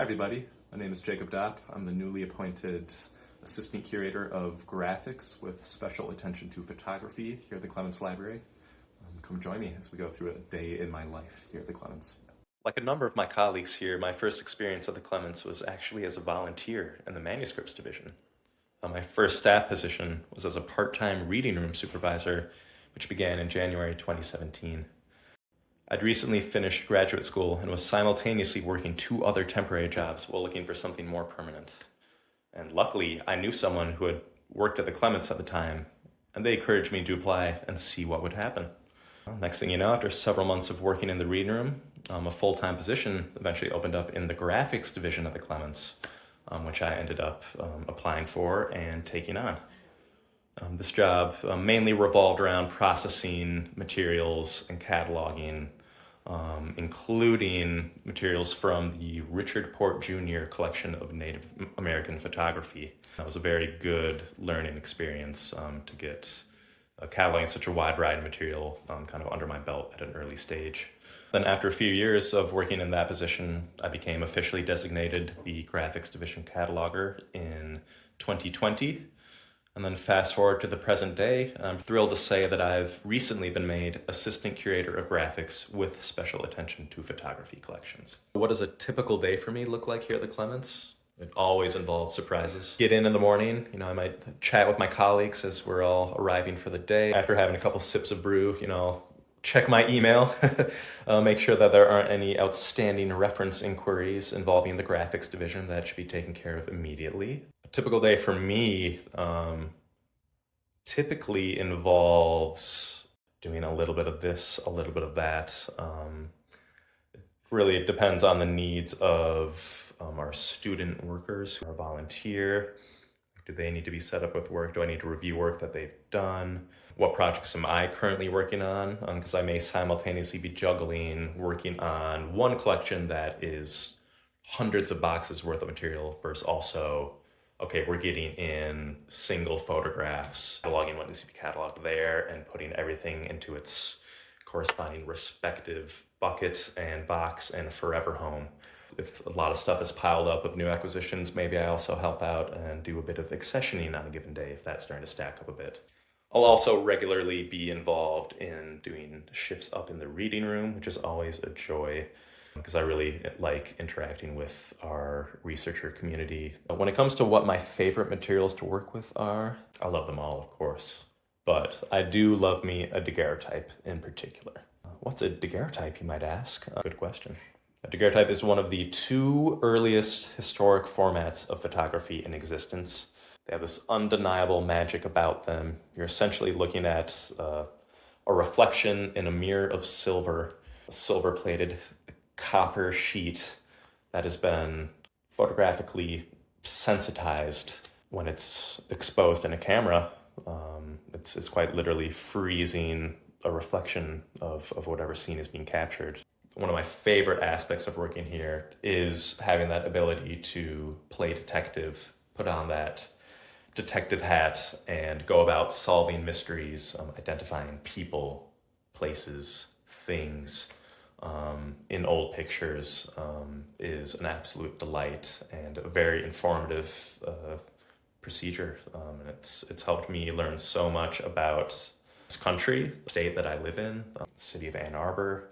Hi everybody, my name is Jakob Dopp. I'm the newly appointed Assistant Curator of Graphics with special attention to photography here at the Clements Library. Come join me as we go through a day in my life here at the Clements. Like a number of my colleagues here, my first experience at the Clements was actually as a volunteer in the manuscripts division. My first staff position was as a part-time reading room supervisor, which began in January 2017. I'd recently finished graduate school and was simultaneously working 2 other temporary jobs while looking for something more permanent. And luckily, I knew someone who had worked at the Clements at the time, and they encouraged me to apply and see what would happen. Well, next thing you know, after several months of working in the reading room, a full-time position eventually opened up in the graphics division at the Clements, which I ended up applying for and taking on. This job mainly revolved around processing materials and cataloging, including materials from the Richard Port Jr. collection of Native American photography. That was a very good learning experience to get cataloging such a wide variety of material kind of under my belt at an early stage. Then after a few years of working in that position, I became officially designated the graphics division cataloger in 2020. And then fast forward to the present day, I'm thrilled to say that I've recently been made Assistant Curator of Graphics with special attention to photography collections. What does a typical day for me look like here at the Clements? It always involves surprises. Get in the morning, I might chat with my colleagues as we're all arriving for the day. After having a couple sips of brew, check my email, make sure that there aren't any outstanding reference inquiries involving the graphics division that should be taken care of immediately. A typical day for me typically involves doing a little bit of this, a little bit of that. Really, it depends on the needs of our student workers who are volunteer. Do they need to be set up with work? Do I need to review work that they've done? What projects am I currently working on? Because I may simultaneously be juggling working on one collection that is hundreds of boxes worth of material versus also, okay, we're getting in single photographs, cataloging what needs to be cataloged there and putting everything into its corresponding respective buckets and box and forever home. If a lot of stuff is piled up with new acquisitions, maybe I also help out and do a bit of accessioning on a given day if that's starting to stack up a bit. I'll also regularly be involved in doing shifts up in the reading room, which is always a joy because I really like interacting with our researcher community. When it comes to what my favorite materials to work with are, I love them all, of course, but I do love me a daguerreotype in particular. What's a daguerreotype, you might ask? Good question. A daguerreotype is one of the 2 earliest historic formats of photography in existence. They have this undeniable magic about them. You're essentially looking at a reflection in a mirror of silver, a silver-plated copper sheet that has been photographically sensitized. When it's exposed in a camera, it's quite literally freezing a reflection of whatever scene is being captured. One of my favorite aspects of working here is having that ability to play detective, put on that detective hat and go about solving mysteries, identifying people, places, things in old pictures is an absolute delight and a very informative procedure. And it's helped me learn so much about this country, the state that I live in, the city of Ann Arbor,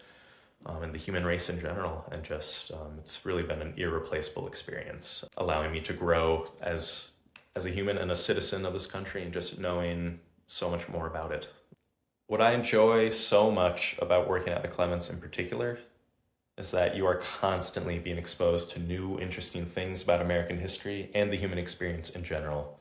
and the human race in general. And just, it's really been an irreplaceable experience, allowing me to grow as a human and a citizen of this country and just knowing so much more about it. What I enjoy so much about working at the Clements in particular is that you are constantly being exposed to new, interesting things about American history and the human experience in general.